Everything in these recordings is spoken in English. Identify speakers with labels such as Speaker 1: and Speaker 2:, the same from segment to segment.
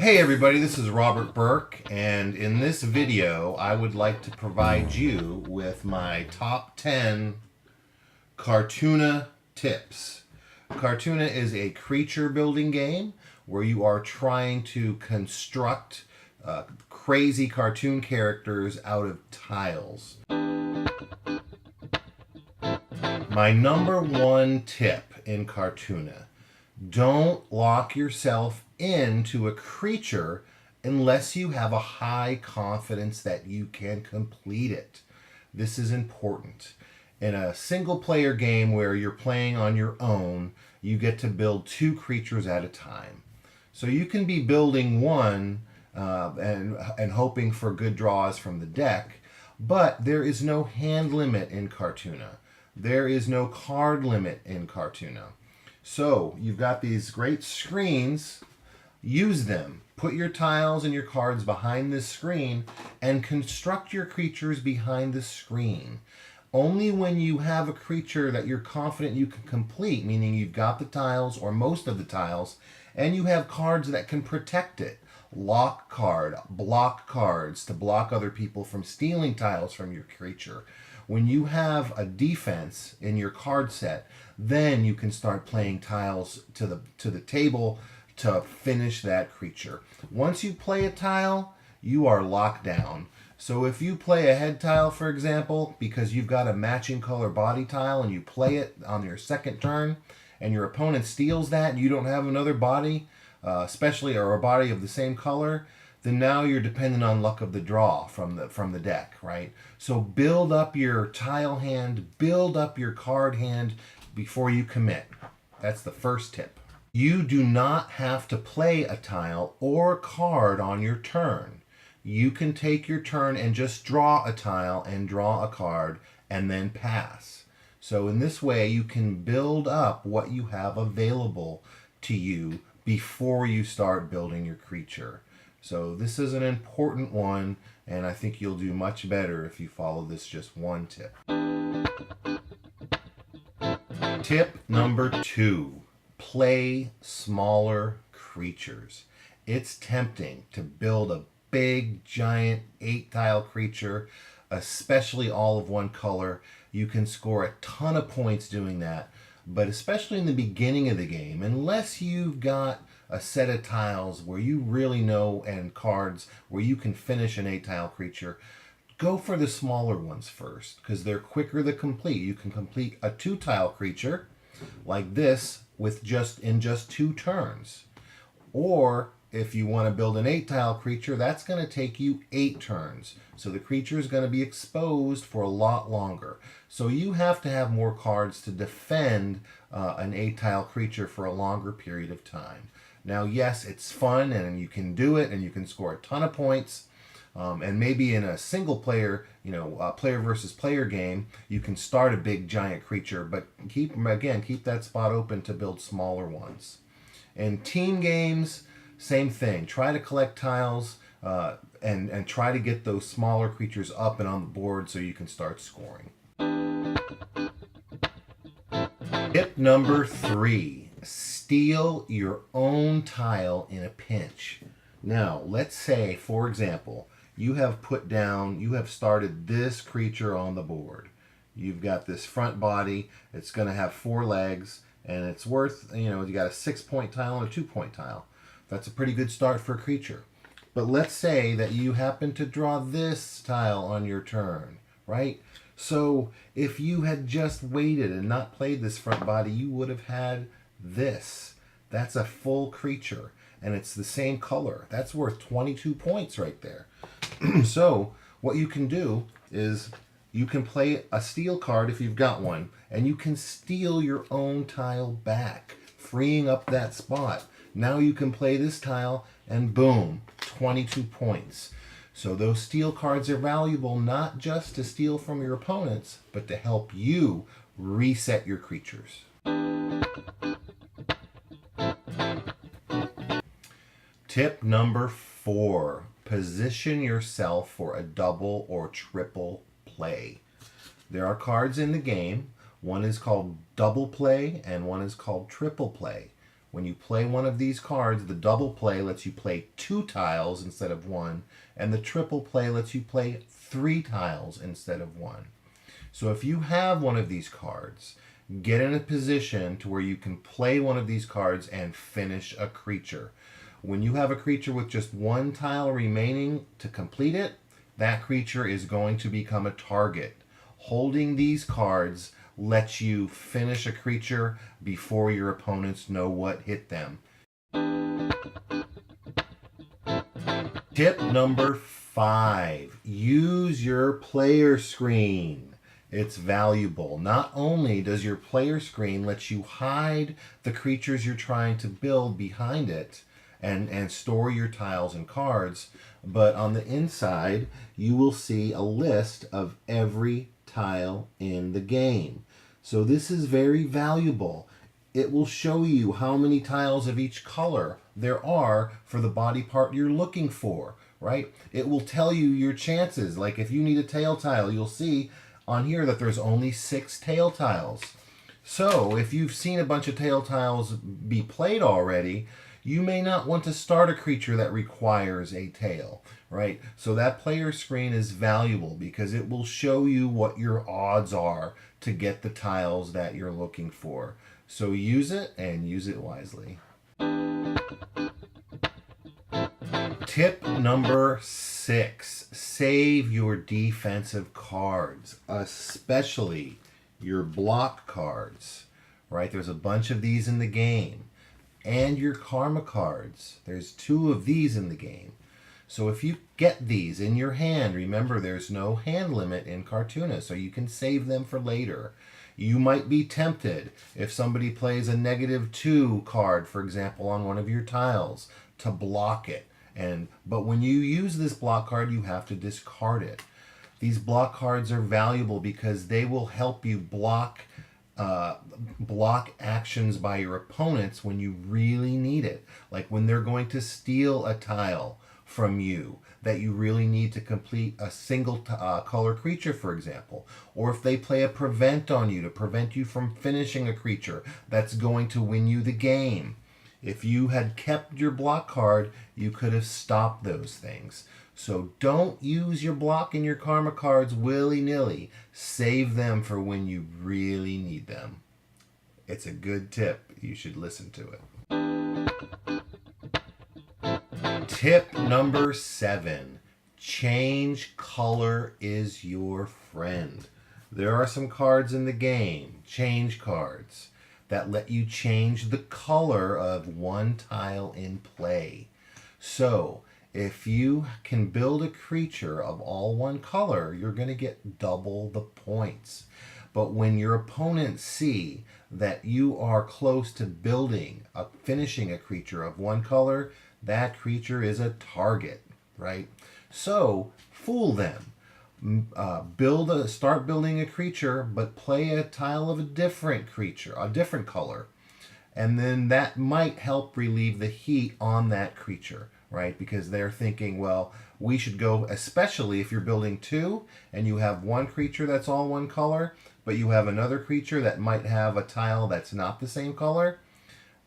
Speaker 1: Hey everybody, this is Robert Burke, and in this video I would like to provide you with my top 10 Cartoona tips. Cartoona is a creature building game where you are trying to construct crazy cartoon characters out of tiles. My number one tip in Cartoona: don't lock yourself into a creature unless you have a high confidence that you can complete it. This is important. In a single player game where you're playing on your own, you get to build two creatures at a time. So you can be building one and hoping for good draws from the deck, but there is no hand limit in Cartoona. There is no card limit in Cartoona. So you've got these great screens. Use them. Put your tiles and your cards behind this screen and construct your creatures behind the screen. Only when you have a creature that you're confident you can complete, meaning you've got the tiles or most of the tiles, and you have cards that can protect it. Lock card, block cards to block other people from stealing tiles from your creature. When you have a defense in your card set, then you can start playing tiles to the table to finish that creature. Once you play a tile, you are locked down. So if you play a head tile, for example, because you've got a matching color body tile and you play it on your second turn, and your opponent steals that and you don't have another body, especially or a body of the same color, then now you're dependent on luck of the draw from the deck, right? So build up your tile hand, build up your card hand before you commit. That's the first tip. You do not have to play a tile or card on your turn. You can take your turn and just draw a tile and draw a card and then pass. So in this way you can build up what you have available to you before you start building your creature. So this is an important one, and I think you'll do much better if you follow this just one tip. Tip number 2. Play smaller creatures. It's tempting to build a big, giant 8-tile creature, especially all of one color. You can score a ton of points doing that, but especially in the beginning of the game, unless you've got a set of tiles where you really know and cards where you can finish an 8-tile creature, go for the smaller ones first because they're quicker to complete. You can complete a 2-tile creature like this with just 2 turns. Or if you want to build an 8-tile creature, that's going to take you 8 turns. So the creature is going to be exposed for a lot longer. So you have to have more cards to defend an 8-tile creature for a longer period of time. Now, yes, it's fun and you can do it and you can score a ton of points. And maybe in a single player, player versus player game, you can start a big giant creature, but keep that spot open to build smaller ones. In team games, same thing. Try to collect tiles and try to get those smaller creatures up and on the board so you can start scoring. Tip number 3. Steal your own tile in a pinch. Now, let's say, for example, you have started this creature on the board. You've got this front body. It's going to have 4 legs, and it's worth, you got a 6-point tile and a 2-point tile. That's a pretty good start for a creature. But let's say that you happen to draw this tile on your turn, right? So if you had just waited and not played this front body, you would have had this. That's a full creature, and it's the same color. That's worth 22 points right there. So what you can do is you can play a steal card if you've got one, and you can steal your own tile back, freeing up that spot. Now you can play this tile, and boom, 22 points. So those steal cards are valuable not just to steal from your opponents, but to help you reset your creatures. Tip number 4. Position yourself for a double or triple play. There are cards in the game. One is called double play and one is called triple play. When you play one of these cards, the double play lets you play 2 tiles instead of 1, and the triple play lets you play 3 tiles instead of 1. So if you have one of these cards, get in a position to where you can play one of these cards and finish a creature. When you have a creature with just 1 tile remaining to complete it, that creature is going to become a target. Holding these cards lets you finish a creature before your opponents know what hit them. Tip number 5, use your player screen. It's valuable. Not only does your player screen let you hide the creatures you're trying to build behind it and store your tiles and cards, but on the inside you will see a list of every tile in the game. So this is very valuable. It will show you how many tiles of each color there are for the body part you're looking for, right? It will tell you your chances. Like if you need a tail tile, you'll see on here that there's only 6 tail tiles. So if you've seen a bunch of tail tiles be played already, you may not want to start a creature that requires a tail, right? So that player screen is valuable because it will show you what your odds are to get the tiles that you're looking for. So use it and use it wisely. Tip number 6, save your defensive cards, especially your block cards, right? There's a bunch of these in the game. And your karma cards. There's 2 of these in the game. So if you get these in your hand, remember there's no hand limit in Cartoona, so you can save them for later. You might be tempted, if somebody plays a -2 card, for example, on one of your tiles, to block it. But when you use this block card, you have to discard it. These block cards are valuable because they will help you block actions by your opponents when you really need it. Like when they're going to steal a tile from you that you really need to complete a single color creature, for example. Or if they play a prevent on you to prevent you from finishing a creature that's going to win you the game. If you had kept your block card, you could have stopped those things. So don't use your block and your karma cards willy-nilly. Save them for when you really need them. It's a good tip. You should listen to it. Tip number 7. Change color is your friend. There are some cards in the game, change cards, that let you change the color of one tile in play. So, if you can build a creature of all one color, you're going to get double the points. But when your opponents see that you are close to finishing a creature of one color, that creature is a target, right? So, fool them. Start building a creature, but play a tile of a different creature, a different color. And then that might help relieve the heat on that creature, right? Because they're thinking, well, we should go, especially if you're building 2 and you have one creature that's all one color, but you have another creature that might have a tile that's not the same color.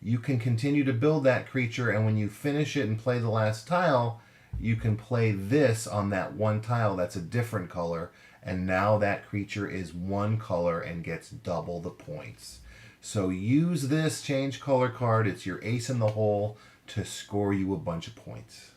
Speaker 1: You can continue to build that creature, and when you finish it and play the last tile, you can play this on that one tile that's a different color, and now that creature is one color and gets double the points. So use this change color card, it's your ace in the hole, to score you a bunch of points.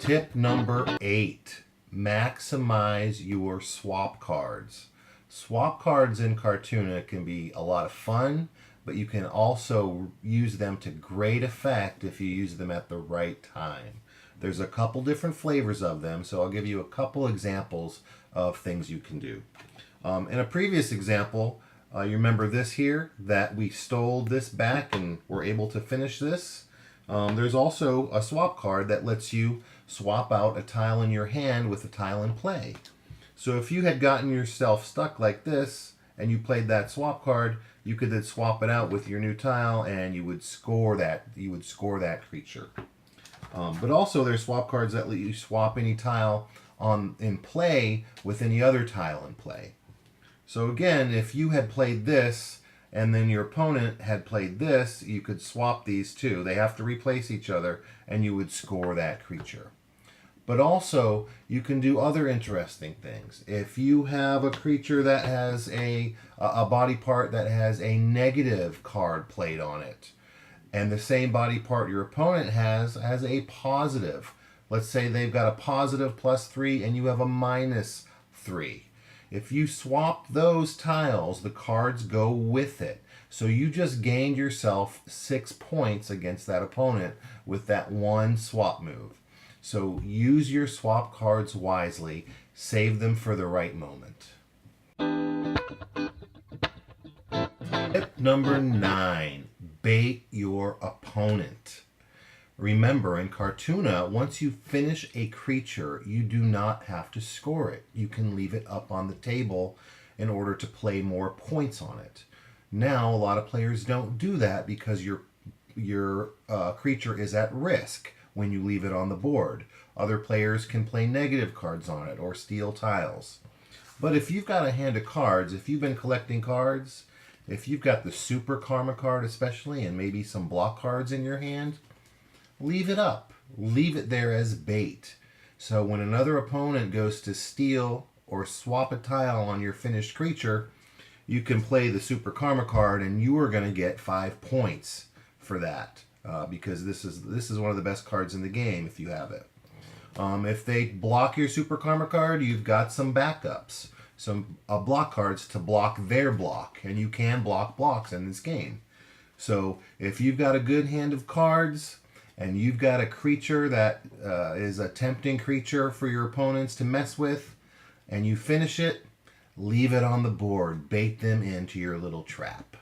Speaker 1: Tip number 8, maximize your swap cards. Swap cards in Cartoona can be a lot of fun, but you can also use them to great effect if you use them at the right time. There's a couple different flavors of them, so I'll give you a couple examples of things you can do. In a previous example, you remember this here, that we stole this back and were able to finish this. There's also a swap card that lets you swap out a tile in your hand with a tile in play. So if you had gotten yourself stuck like this and you played that swap card, you could then swap it out with your new tile and you would score that creature. But also there's swap cards that let you swap any tile in play with any other tile in play. So again, if you had played this, and then your opponent had played this, you could swap these two. They have to replace each other, and you would score that creature. But also, you can do other interesting things. If you have a creature that has a body part that has a negative card played on it, and the same body part your opponent has a positive. Let's say they've got a positive +3 and you have a -3. If you swap those tiles, the cards go with it. So you just gained yourself 6 points against that opponent with that one swap move. So use your swap cards wisely. Save them for the right moment. Tip number 9. Bait your opponent. Remember, in Cartoona, once you finish a creature, you do not have to score it. You can leave it up on the table in order to play more points on it. Now, a lot of players don't do that because your creature is at risk when you leave it on the board. Other players can play negative cards on it or steal tiles. But if you've got a hand of cards, if you've been collecting cards, if you've got the Super Karma card especially, and maybe some block cards in your hand, leave it up. Leave it there as bait. So when another opponent goes to steal or swap a tile on your finished creature, you can play the Super Karma card and you are going to get 5 points for that. Because this is one of the best cards in the game if you have it. If they block your Super Karma card, you've got some backups. Some block cards to block their block, and you can block blocks in this game. So if you've got a good hand of cards and you've got a creature that is a tempting creature for your opponents to mess with, and you finish it, leave it on the board. Bait them into your little trap.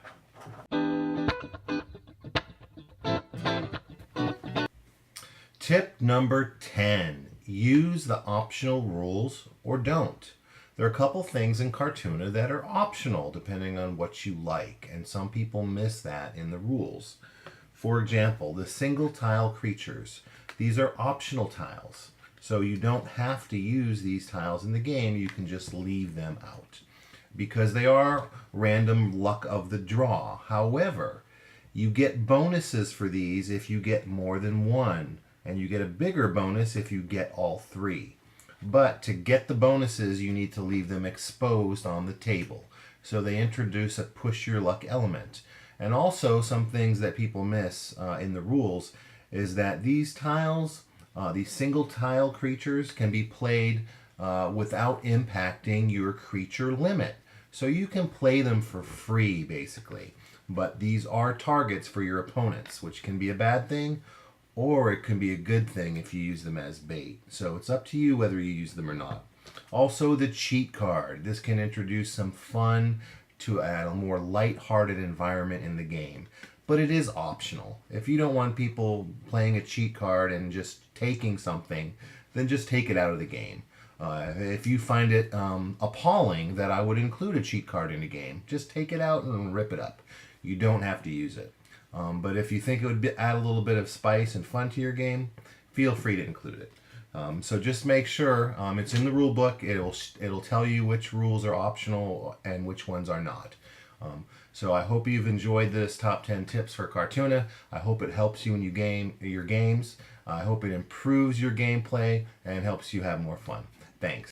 Speaker 1: Tip number 10. Use the optional rules or don't. There are a couple things in Cartoona that are optional depending on what you like, and some people miss that in the rules. For example, the single tile creatures. These are optional tiles, so you don't have to use these tiles in the game. You can just leave them out because they are random luck of the draw. However, you get bonuses for these if you get more than one, and you get a bigger bonus if you get all 3. But to get the bonuses, you need to leave them exposed on the table. So they introduce a push your luck element. And also some things that people miss in the rules is that these tiles, these single tile creatures can be played without impacting your creature limit. So you can play them for free basically. But these are targets for your opponents, which can be a bad thing, or it can be a good thing if you use them as bait. So it's up to you whether you use them or not. Also, the cheat card. This can introduce some fun to add a more light-hearted environment in the game. But it is optional. If you don't want people playing a cheat card and just taking something, then just take it out of the game. If you find it appalling that I would include a cheat card in a game, just take it out and rip it up. You don't have to use it. But if you think it would add a little bit of spice and fun to your game, feel free to include it. So just make sure it's in the rule book. It'll tell you which rules are optional and which ones are not. So I hope you've enjoyed this top 10 tips for Cartoona. I hope it helps you in your games. I hope it improves your gameplay and helps you have more fun. Thanks.